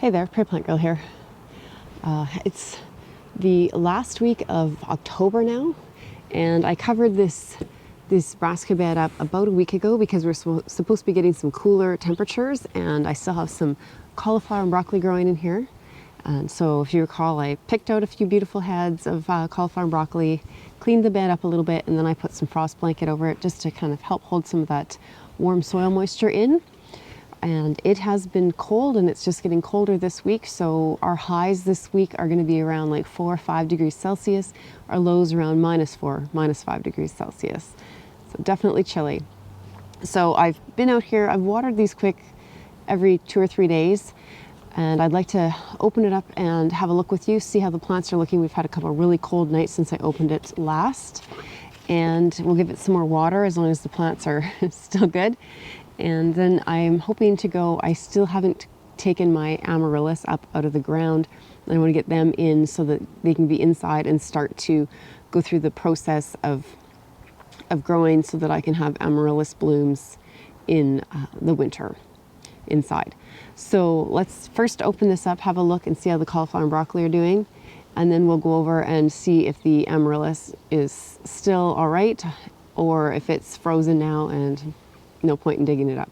Hey there, Prairie Plant Girl here. It's the last week of October now, and I covered this brassica bed up about a week ago because we're supposed to be getting some cooler temperatures, and I still have some cauliflower and broccoli growing in here. And so if you recall, I picked out a few beautiful heads of cauliflower and broccoli, cleaned the bed up a little bit, and then I put some frost blanket over it just to kind of help hold some of that warm soil moisture in. And it has been cold, and it's just getting colder this week. So our highs this week are going to be around like 4 or 5 degrees Celsius. Our lows around -4, -5 degrees Celsius. So definitely chilly. So I've been out here, I've watered these quick every 2 or 3 days. And I'd like to open it up and have a look with you, see how the plants are looking. We've had a couple of really cold nights since I opened it last. And we'll give it some more water as long as the plants are still good. And then I'm hoping to go, I still haven't taken my Amaryllis up out of the ground. I want to get them in so that they can be inside and start to go through the process of growing so that I can have Amaryllis blooms in the winter inside. So let's first open this up, have a look and see how the cauliflower and broccoli are doing. And then we'll go over and see if the Amaryllis is still all right or if it's frozen now and no point in digging it up.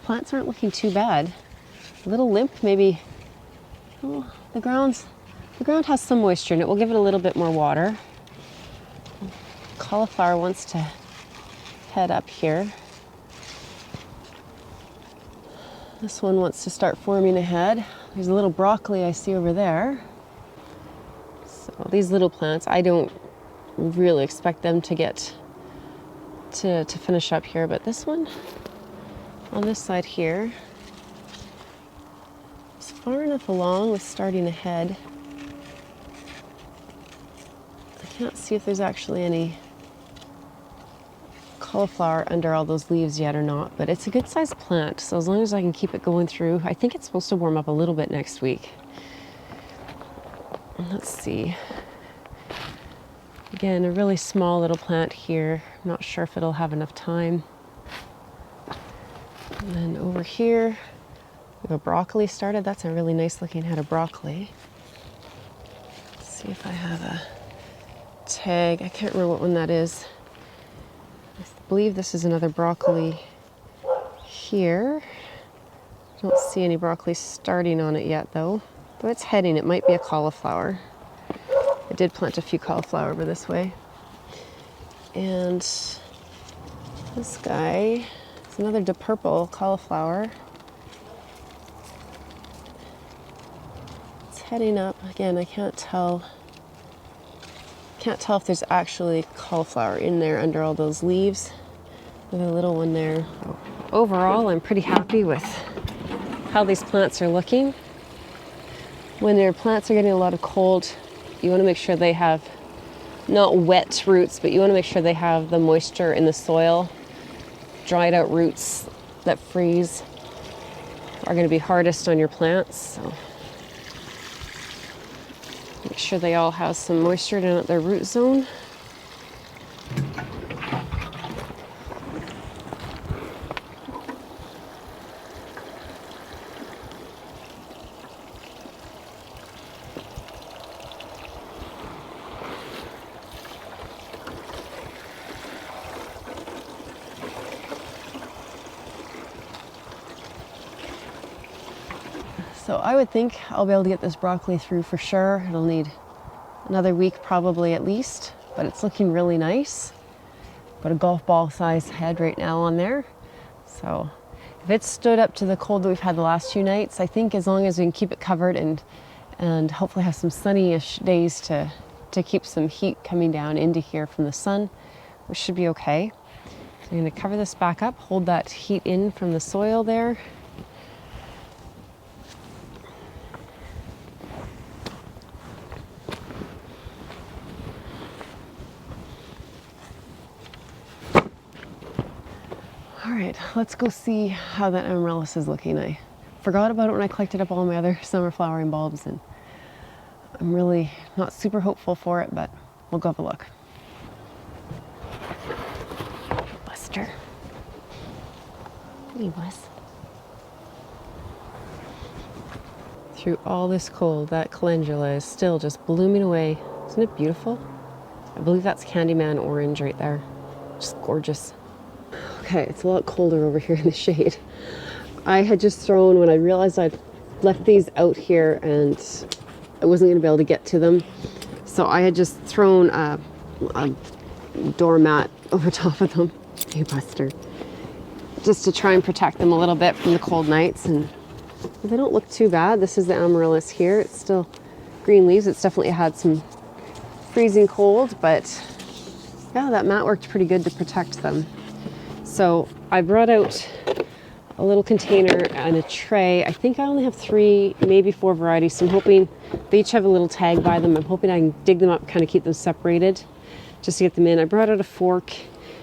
Plants aren't looking too bad. A little limp, maybe. Oh, the ground has some moisture in it. We'll give it a little bit more water. Cauliflower wants to head up here. This one wants to start forming a head. There's a little broccoli I see over there. So these little plants, I don't really expect them to get to finish up here, but this one on this side here is far enough along with starting a head. I can't see if there's actually any cauliflower under all those leaves yet or not, but it's a good sized plant, so as long as I can keep it going through. I think it's supposed to warm up a little bit next week. Let's see. Again, a really small little plant here. I'm not sure if it'll have enough time. And then over here, we have a broccoli started. That's a really nice looking head of broccoli. Let's see if I have a tag. I can't remember what one that is. I believe this is another broccoli here. I don't see any broccoli starting on it yet though. But it's heading, it might be a cauliflower. I did plant a few cauliflower over this way. And this guy is another purple cauliflower. It's heading up. Again, I can't tell if there's actually cauliflower in there under all those leaves. There's a little one there. Overall, I'm pretty happy with how these plants are looking. When your plants are getting a lot of cold, you want to make sure they have not wet roots, but you want to make sure they have the moisture in the soil. Dried out roots that freeze are going to be hardest on your plants. So make sure they all have some moisture down at their root zone. So I would think I'll be able to get this broccoli through for sure. It'll need another week probably at least, but it's looking really nice. Got a golf ball size head right now on there. So if it's stood up to the cold that we've had the last few nights, I think as long as we can keep it covered and hopefully have some sunny-ish days to keep some heat coming down into here from the sun, we should be okay. So I'm going to cover this back up, hold that heat in from the soil there. All right, let's go see how that amaryllis is looking. I forgot about it when I collected up all my other summer flowering bulbs, and I'm really not super hopeful for it, but we'll go have a look. Buster. He was. Through all this cold, that calendula is still just blooming away. Isn't it beautiful? I believe that's Candyman orange right there. Just gorgeous. Okay, it's a lot colder over here in the shade. I had just thrown, when I realized I'd left these out here and I wasn't going to be able to get to them, so I had just thrown a doormat over top of them. Hey, Buster. Just to try and protect them a little bit from the cold nights, and they don't look too bad. This is the amaryllis here. It's still green leaves. It's definitely had some freezing cold, but yeah, that mat worked pretty good to protect them. So I brought out a little container and a tray. I think I only have 3, maybe 4 varieties, so I'm hoping they each have a little tag by them. I'm hoping I can dig them up, kind of keep them separated just to get them in. I brought out a fork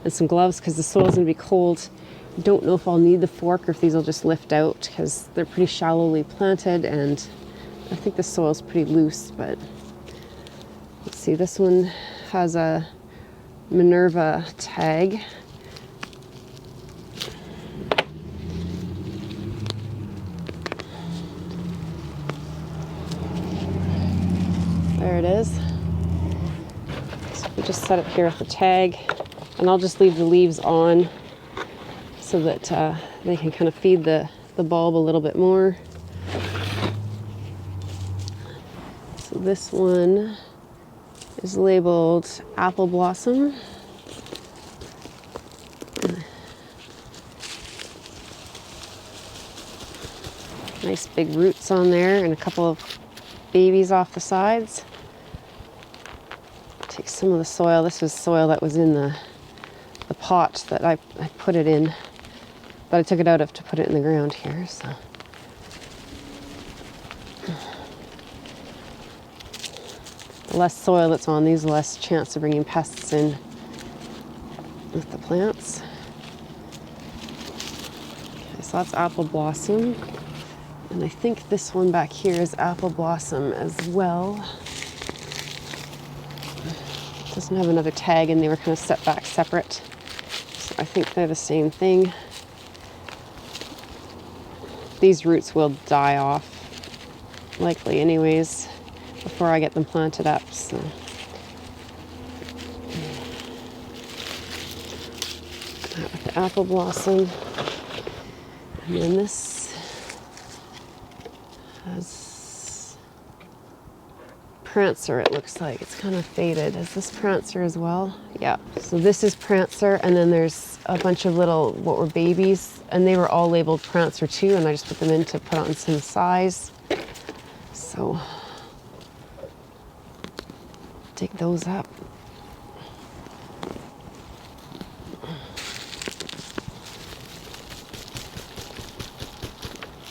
and some gloves because the soil's going to be cold. I don't know if I'll need the fork or if these will just lift out because they're pretty shallowly planted, and I think the soil's pretty loose. But let's see, this one has a Minerva tag. There it is. So we just set it here with the tag, and I'll just leave the leaves on so that they can kind of feed the bulb a little bit more. So this one is labeled Apple Blossom. Nice big roots on there and a couple of babies off the sides. Take some of the soil. This was soil that was in the pot that I put it in, but I took it out of to put it in the ground here. So the less soil that's on these, the less chance of bringing pests in with the plants. Okay, so that's Apple Blossom. And I think this one back here is Apple Blossom as well. It doesn't have another tag, and they were kind of set back separate. So I think they're the same thing. These roots will die off, likely anyways, before I get them planted up. So that with the Apple Blossom. And then this has Prancer, it looks like. It's kind of faded. Is this Prancer as well? Yeah. So this is Prancer, and then there's a bunch of little, what were babies, and they were all labeled Prancer too, and I just put them in to put on some size. So dig those up.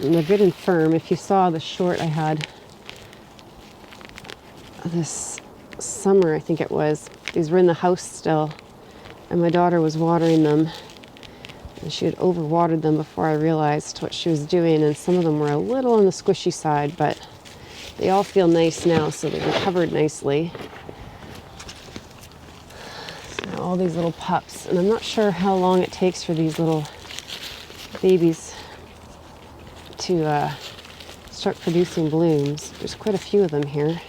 And they're good and firm. If you saw the short I had this summer, I think it was, these were in the house still, and my daughter was watering them, and she had overwatered them before I realized what she was doing, and some of them were a little on the squishy side, but they all feel nice now, so they've recovered nicely. So all these little pups, and I'm not sure how long it takes for these little babies to start producing blooms. There's quite a few of them here.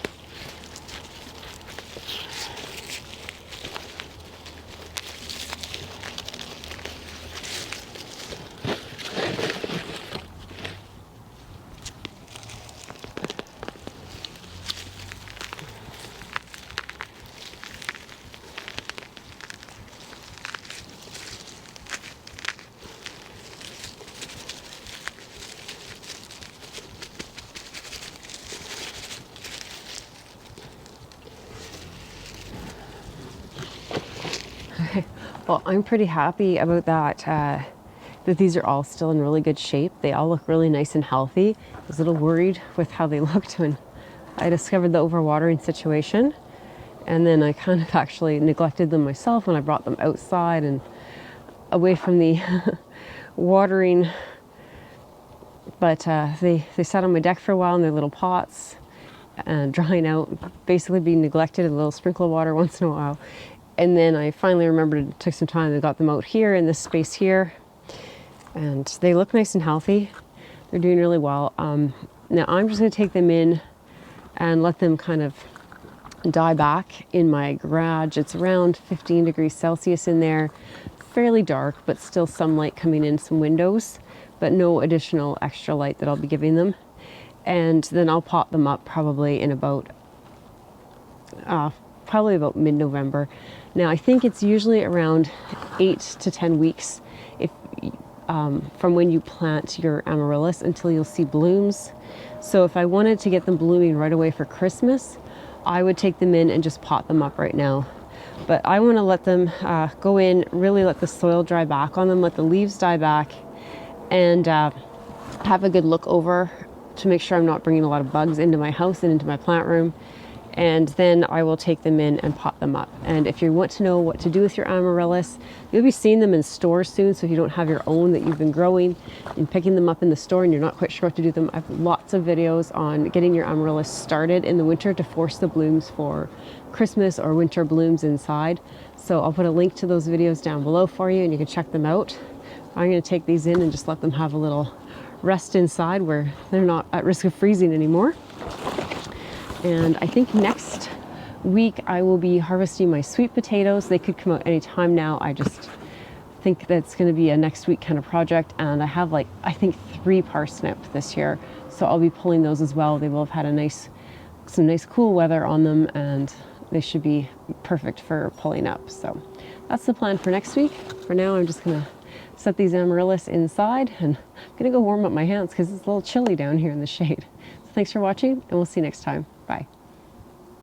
Well, I'm pretty happy about that, that these are all still in really good shape. They all look really nice and healthy. I was a little worried with how they looked when I discovered the overwatering situation. And then I kind of actually neglected them myself when I brought them outside and away from the watering, but they sat on my deck for a while in their little pots and drying out, basically being neglected, a little sprinkle of water once in a while. And then I finally remembered it took some time. I got them out here in this space here, and they look nice and healthy. They're doing really well. Now I'm just going to take them in and let them kind of die back in my garage. It's around 15 degrees Celsius in there, fairly dark, but still some light coming in some windows, but no additional extra light that I'll be giving them. And then I'll pot them up probably in about mid-November. Now I think it's usually around 8 to 10 weeks if from when you plant your Amaryllis until you'll see blooms. So if I wanted to get them blooming right away for Christmas, I would take them in and just pot them up right now. But I want to let them go in, really let the soil dry back on them, let the leaves die back, and have a good look over to make sure I'm not bringing a lot of bugs into my house and into my plant room. And then I will take them in and pot them up. And if you want to know what to do with your Amaryllis, you'll be seeing them in stores soon. So if you don't have your own that you've been growing and picking them up in the store and you're not quite sure what to do with them, I have lots of videos on getting your Amaryllis started in the winter to force the blooms for Christmas or winter blooms inside. So I'll put a link to those videos down below for you and you can check them out. I'm going to take these in and just let them have a little rest inside where they're not at risk of freezing anymore. And I think next week I will be harvesting my sweet potatoes. They could come out any time now. I just think that's going to be a next week kind of project. And I have I think 3 parsnip this year. So I'll be pulling those as well. They will have had some nice cool weather on them and they should be perfect for pulling up. So that's the plan for next week. For now, I'm just going to set these Amaryllis inside and I'm going to go warm up my hands because it's a little chilly down here in the shade. So thanks for watching and we'll see you next time. Bye.